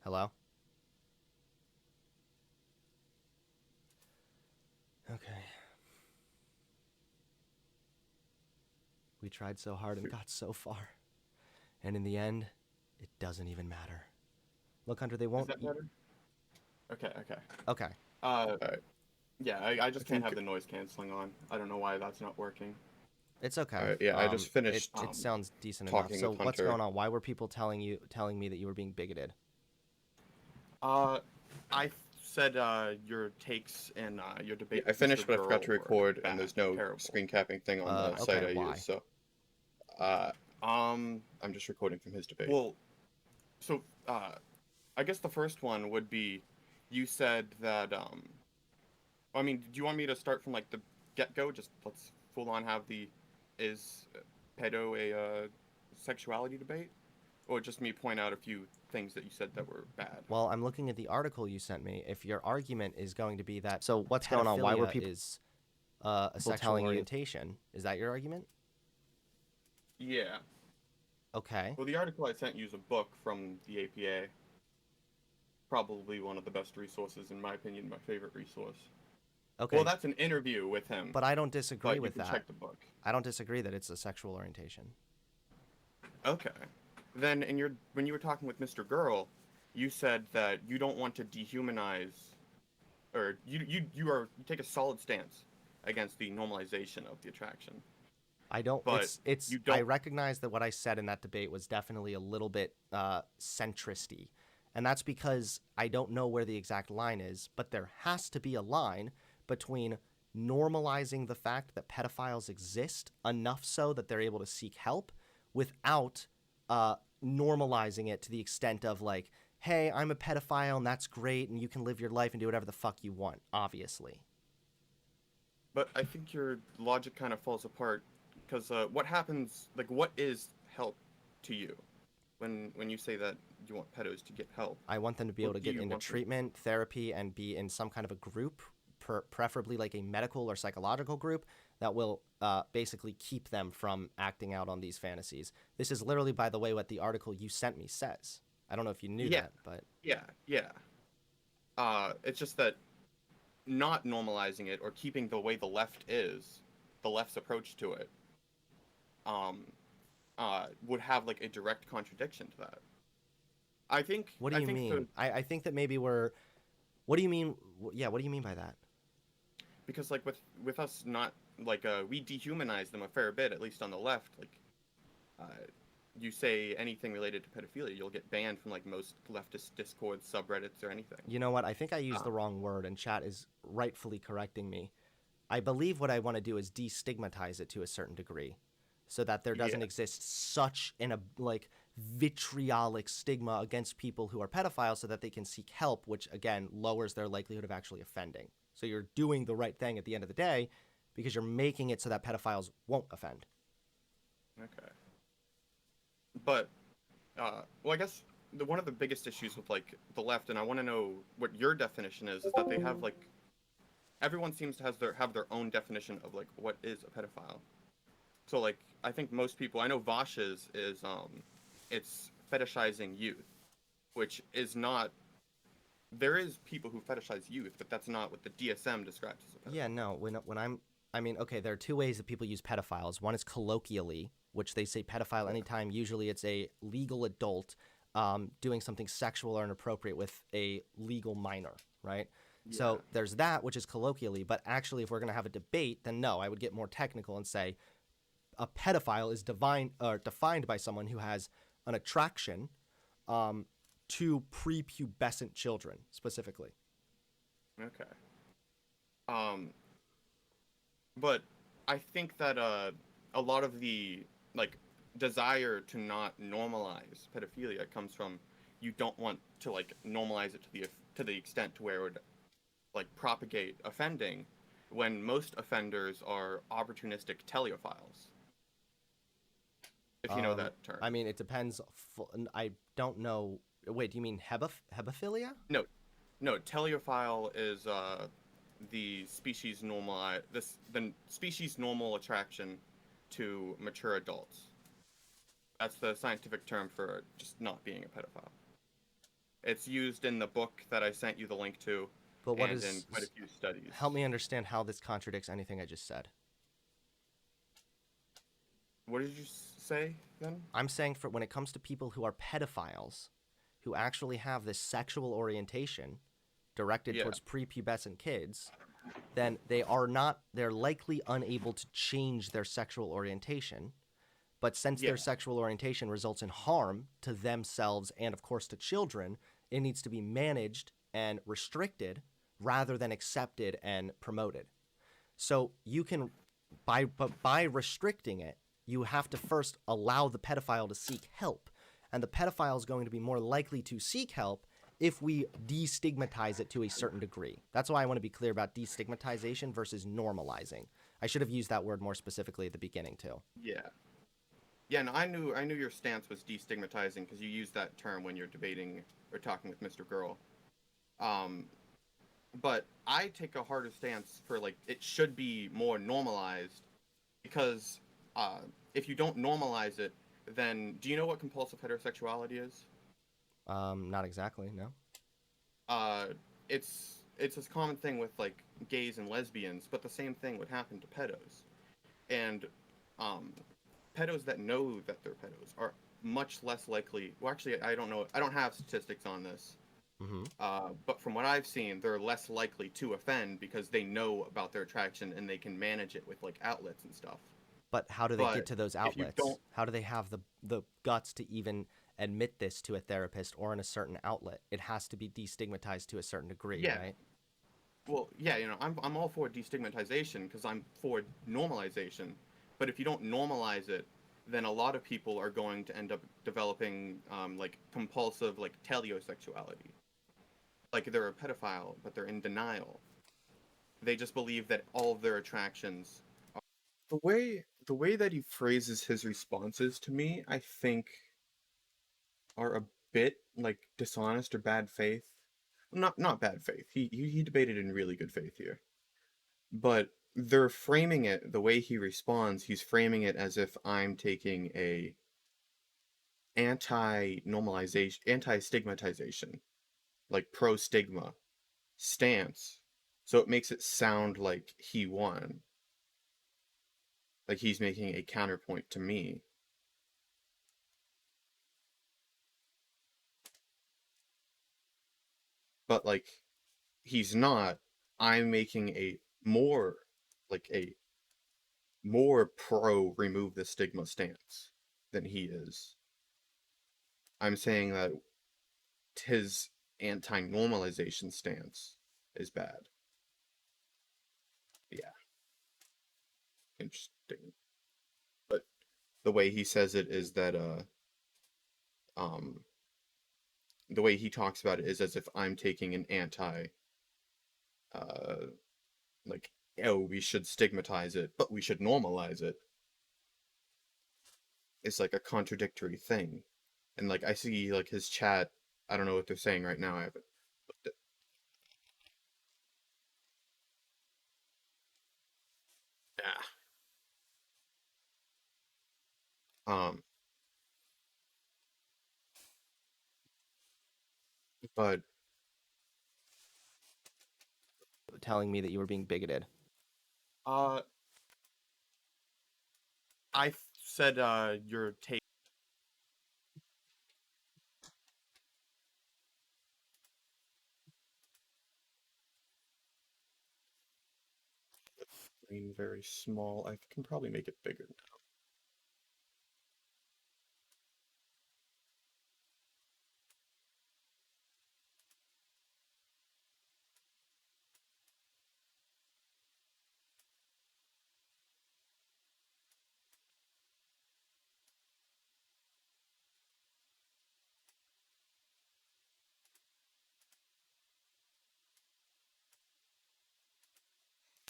Hello? Okay. We tried so hard and got so far. And in the end, it doesn't even matter. Look, Hunter, they Is won't. that better? Okay, okay. Okay. Uh, Alright. yeah, I I just can't have think the noise canceling on. I don't know why that's not working. It's okay. alright, yeah, I just It finished it sounds decent enough. talking So with what's going Hunter. on? Why were people telling me that you were being bigoted? Uh, I said your takes and your Yeah, debate I with finished, Mr. but I forgot Girl to were record, and bad, there's no terrible. screen capping thing on the Okay, site I use, why? so uh, Um, I'm just recording from his debate. well, so I guess the first one would be, you said that I mean, do you want me to start from like the get-go? Just let's full on have the is pedo a sexuality debate, or just me point out a few things that you said that were bad. Well, I'm looking at the article you sent me. If your argument is going to be that so what's going on? Why were Pedophilia people is a sexual orientation? Is that your argument? yeah. Okay. Well, the article I sent you is a book from the APA. Probably one of the best resources, in my opinion, my favorite resource. Well, Okay. that's an interview with him, But I don't disagree but you with can that. check the book. I don't disagree that it's a sexual orientation. Okay. Then in your when you were talking with Mr. Girl, you said that you don't want to dehumanize, or you take a solid stance against the normalization of the attraction, I don't. but It's. you I don't. recognize that what I said in that debate was definitely a little bit centristy, and that's because I don't know where the exact line is. But there has to be a line between normalizing the fact that pedophiles exist enough so that they're able to seek help, without uh, normalizing it to the extent of like, hey, I'm a pedophile and that's great, and you can live your life and do whatever the fuck you want. Obviously, But I think your logic kind of falls apart because what happens? Like, what is help to you when you say that you want pedos to get help? I want them to be able What to do get you into want them? treatment, therapy, and be in some kind of a group, preferably like a medical or psychological group that will basically keep them from acting out on these fantasies. This is literally, by the way, what the article you sent me says. I don't know if you knew Yeah, that, but yeah. It's just that not normalizing it or keeping the way the left is, the left's approach to it, um, would have like a direct contradiction to that. I think what do I you think the mean? I think that maybe we're. What do you mean? Yeah, what do you mean by that? because like with us not like we dehumanize them a fair bit, at least on the left. Like uh, you say anything related to pedophilia, you'll get banned from like most leftist Discord subreddits or anything. You know what? I think I used the Um, wrong word, and chat is rightfully correcting me. I believe what I want to do is destigmatize it to a certain degree, so that there doesn't yeah, exist such an like vitriolic stigma against people who are pedophiles, so that they can seek help, which again lowers their likelihood of actually offending. So you're doing the right thing at the end of the day, because you're making it so that pedophiles won't offend. okay. But well, I guess one of the biggest issues with like the left, and I want to know what your definition is that they have like everyone seems to have their own definition of like what is a pedophile. So like I think most people I know Vaush is it's fetishizing youth, which is not. There is people who fetishize youth, but that's not what the DSM describes as a Yeah, pedophile. no. When I'm, I mean, okay, there are two ways that people use pedophiles. One is colloquially, which they say pedophile Yeah. anytime. Usually, it's a legal adult doing something sexual or inappropriate with a legal minor, right? Yeah. So there's that, which is colloquially. But actually, if we're going to have a debate, then no, I would get more technical and say a pedophile is defined by someone who has an attraction um, to prepubescent children specifically. Okay. Um, but I think that a lot of the like desire to not normalize pedophilia comes from you don't want to like normalize it to the extent to where it would like propagate offending when most offenders are opportunistic teleophiles, if you know Um, that term. I mean, it depends. I don't know. Wait, do you mean hebephilia? No, no, teleophile is the species normal the species normal attraction to mature adults. That's the scientific term for just not being a pedophile. It's used in the book that I sent you the link to, But what and in is. quite a few studies. Help me understand how this contradicts anything I just said. What did you say then? I'm saying for when it comes to people who are pedophiles, who actually have this sexual orientation directed Yeah. towards prepubescent kids, then they're likely unable to change their sexual orientation. But since Yeah. their sexual orientation results in harm to themselves and, of course, to children, it needs to be managed and restricted rather than accepted and promoted. So you can, by restricting it, you have to first allow the pedophile to seek help, and the pedophile is going to be more likely to seek help if we destigmatize it to a certain degree. That's why I want to be clear about destigmatization versus normalizing. I should have used that word more specifically at the beginning too. Yeah. Yeah, no, I knew your stance was destigmatizing because you use that term when you're debating or talking with Mr. Girl. Um, but I take a harder stance for like it should be more normalized because uh, if you don't normalize it, then do you know what compulsive heterosexuality is? Not exactly, no. Uh, it's this common thing with like gays and lesbians, but the same thing would happen to pedos. And um, pedos that know that they're pedos are much less likely. Well, actually, I don't know. I don't have statistics on this. Mm-hmm. But from what I've seen, they're less likely to offend because they know about their attraction and they can manage it with like outlets and stuff. But how do they get But to those if you outlets? don't, How do they have the guts to even admit this to a therapist or in a certain outlet? It has to be destigmatized to a certain degree, yeah, right? well, yeah, I'm all for destigmatization because I'm for normalization. But if you don't normalize it, then a lot of people are going to end up developing like compulsive like teleosexuality. Like they're a pedophile, but they're in denial. They just believe that all of their attractions. The way that he phrases his responses to me, I think, are a bit like dishonest or bad faith. Not bad faith. He debated in really good faith here. But they're framing it the way he responds, he's framing it as if I'm taking a anti-normalization, anti-stigmatization, like pro-stigma stance. So it makes it sound like he won, like he's making a counterpoint to me. But like he's not. I'm making a more like a more pro remove the stigma stance than he is. I'm saying that his anti-normalization stance is bad. Yeah, interesting. But the way he says it is that um the way he talks about it is as if I'm taking an anti uh like oh we should stigmatize it but we should normalize it. It's like a contradictory thing. And like I see like his chat, I don't know what they're saying right now. I haven't looked at. Yeah. Um but Telling me that you were being bigoted. Uh, I said your take. screen very small. I can probably make it bigger.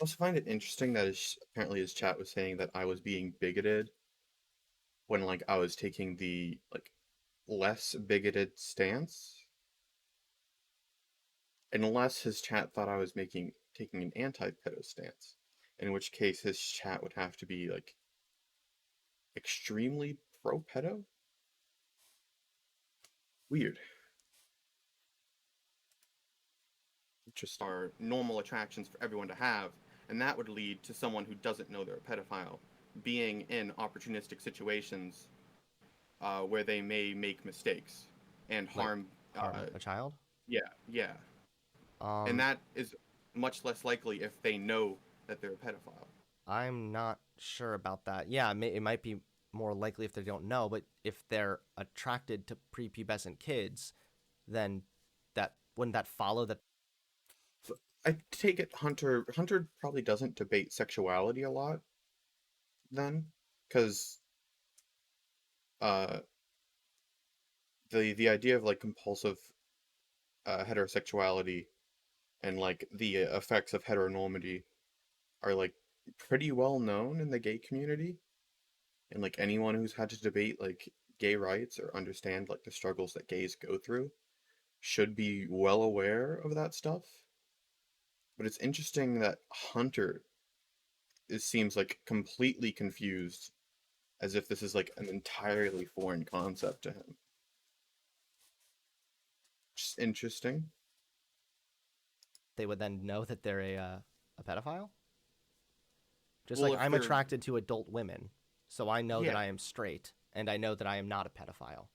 I also find it interesting that apparently his chat was saying that I was being bigoted when like I was taking the like less bigoted stance. Unless his chat thought I was making taking an anti-pedo stance, in which case his chat would have to be like extremely pro-pedo. Weird. Interesting. are normal attractions for everyone to have, and that would lead to someone who doesn't know they're a pedophile being in opportunistic situations where they may make mistakes and Like harm. harm a child. Yeah, yeah, and Um, that is much less likely if they know that they're a pedophile. I'm not sure about that. Yeah, it might be more likely if they don't know, but if they're attracted to prepubescent kids, then that wouldn't that follow that So I take it Hunter probably doesn't debate sexuality a lot then, because uh, the idea of like compulsive heterosexuality and like the effects of heteronormity are like pretty well known in the gay community, and like anyone who's had to debate like gay rights or understand like the struggles that gays go through should be well aware of that stuff. But it's interesting that Hunter seems like completely confused, as if this is like an entirely foreign concept to him. Just interesting. they would then know that they're a pedophile? Just Well, like if I'm they're attracted to adult women, so I know that yeah, I am straight and I know that I am not a pedophile.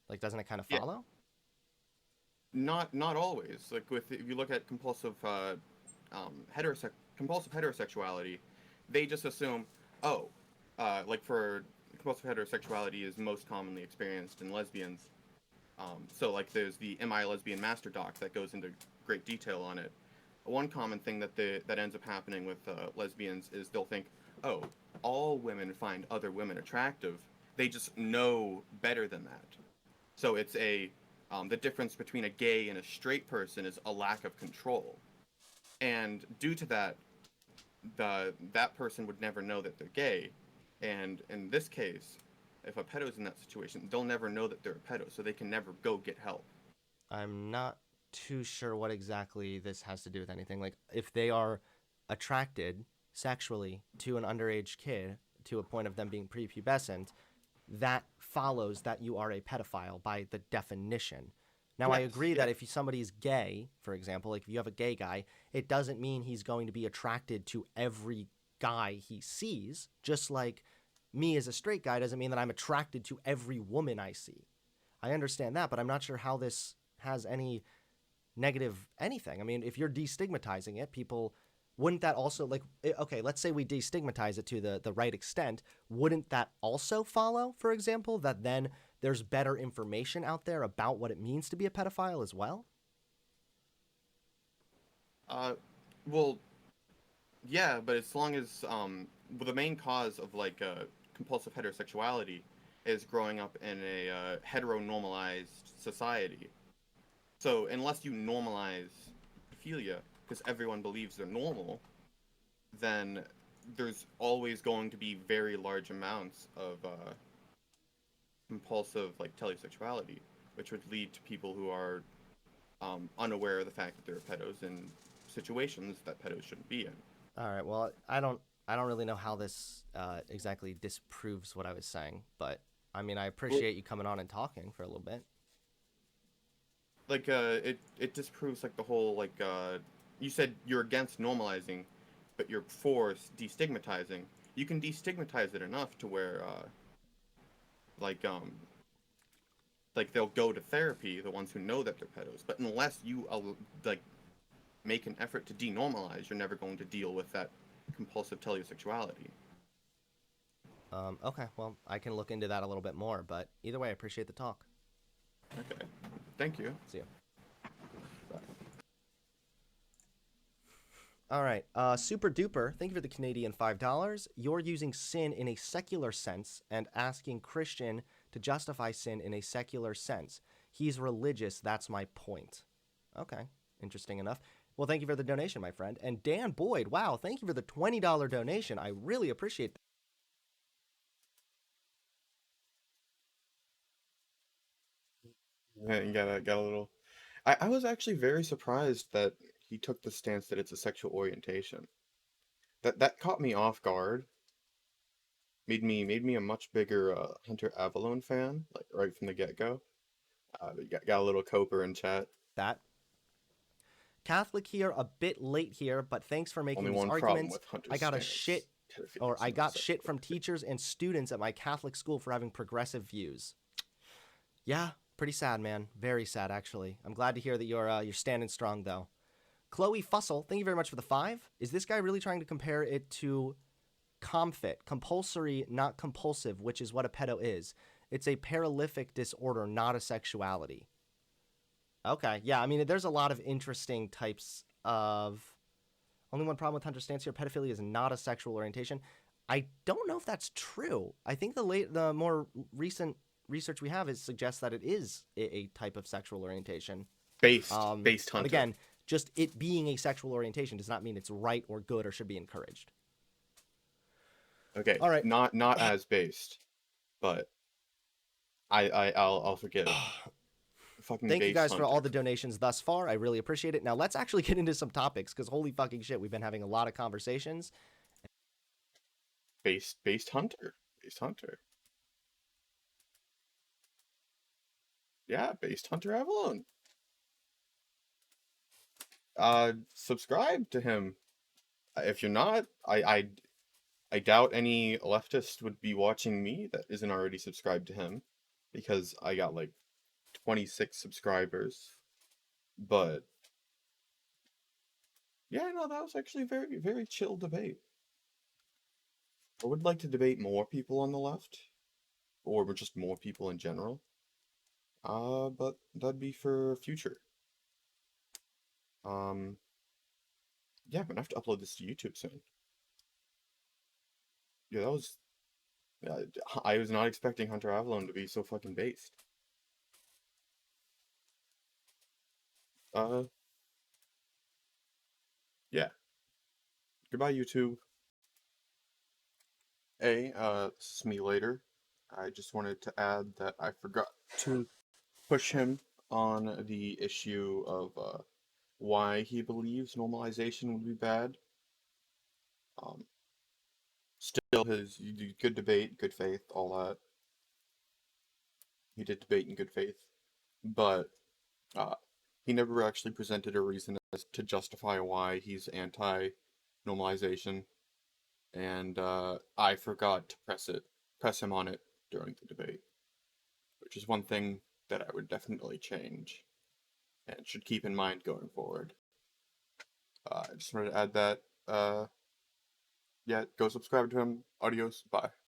Like, doesn't it kind of yeah, follow? not always. Like with if you look at compulsive heterosexuality, they just assume, oh, like for compulsive heterosexuality is most commonly experienced in lesbians. So like there's the Am I a Lesbian Master Doc that goes into great detail on it. One common thing that ends up happening with lesbians is they'll think, oh, all women find other women attractive. They just know better than that. So it's the difference between a gay and a straight person is a lack of control, and due to that, that person would never know that they're gay, and in this case, if a pedo's in that situation, they'll never know that they're a pedo, so they can never go get help. I'm not too sure what exactly this has to do with anything. Like, if they are attracted sexually to an underage kid to a point of them being prepubescent, that follows that you are a pedophile by the definition. Now, I Yes, agree yeah. that if somebody's gay, for example, like if you have a gay guy, it doesn't mean he's going to be attracted to every guy he sees, just like me as a straight guy doesn't mean that I'm attracted to every woman I see. I understand that, but I'm not sure how this has any negative anything. I mean, if you're destigmatizing it, people wouldn't that also like okay, let's say we destigmatize it to the right extent, wouldn't that also follow, for example, that then there's better information out there about what it means to be a pedophile as well? Uh, well, yeah, but as long as well, the main cause of like compulsive heterosexuality is growing up in a heteronormalized society. So unless you normalize pedophilia, because everyone believes they're normal, then there's always going to be very large amounts of compulsive like telesexuality, which would lead to people who are unaware of the fact that they're pedos in situations that pedos shouldn't be in. All right. Well, I don't really know how this exactly disproves what I was saying, but I mean, I Well, appreciate you coming on and talking for a little bit. like it disproves like the whole like you said you're against normalizing, but you're for destigmatizing. You can destigmatize it enough to where like like they'll go to therapy, the ones who know that they're pedos. But unless you like make an effort to denormalize, you're never going to deal with that compulsive telesexuality. Okay. Well, I can look into that a little bit more, but either way, I appreciate the talk. Okay, thank you. See you. Bye. All right. Super duper. Thank you for the Canadian $5. You're using sin in a secular sense and asking Christian to justify sin in a secular sense. He's religious. That's my point. Okay. Interesting enough. Well, thank you for the donation, my friend. And Dan Boyd, wow, thank you for the $20 donation. I really appreciate that. Yeah, you got a little. I was actually very surprised that he took the stance that it's a sexual orientation. That caught me off guard. Made me a much bigger Hunter Avallone fan, like right from the get go. Got a little Coper in chat. That Catholic here, a bit late here, but thanks for making Only these one problem arguments. with Hunter's I got a stance. shit, Pedophilia or is I not got sexual shit from orientation. teachers and students at my Catholic school for having progressive views. Yeah, pretty sad, man. Very sad, actually. I'm glad to hear that you're standing strong, though. Chloe Fussell, thank you very much for the 5. Is this guy really trying to compare it to ComFit, compulsory, not compulsive, which is what a pedo is? It's a paralytic disorder, not a sexuality. Okay, yeah, I mean, there's a lot of interesting types of. Only one problem with Hunter's stance here: pedophilia is not a sexual orientation. I don't know if that's true. I think the more recent research we have suggests that it is a type of sexual orientation. Based But Hunter. again, just it being a sexual orientation does not mean it's right or good or should be encouraged. Okay, All right. not as based, but I'll forgive. Fucking Thank you based guys for Hunter. all the donations thus far. I really appreciate it. Now let's actually get into some topics because holy fucking shit, we've been having a lot of conversations. Based Hunter. Based Hunter. Yeah, based Hunter Avallone. Subscribe to him. If you're not, I doubt any leftist would be watching me that isn't already subscribed to him, because I got like 26 subscribers. But yeah, no, that was actually a very, very chill debate. I would like to debate more people on the left, or just more people in general. But that'd be for future. Yeah, I'm gonna have to upload this to YouTube soon. Yeah, that was. I was not expecting Hunter Avallone to be so fucking based. Uh, yeah. Goodbye, YouTube. This is me later. I just wanted to add that I forgot to push him on the issue of why he believes normalization would be bad. Um, Still, good debate, good faith, all that. He did debate in good faith, but he never actually presented a reason as to justify why he's anti-normalization, and I forgot to press him on it during the debate, which is one thing that I would definitely change and should keep in mind going forward. I just wanted to add that. Yeah, go subscribe to him. Adios. Bye.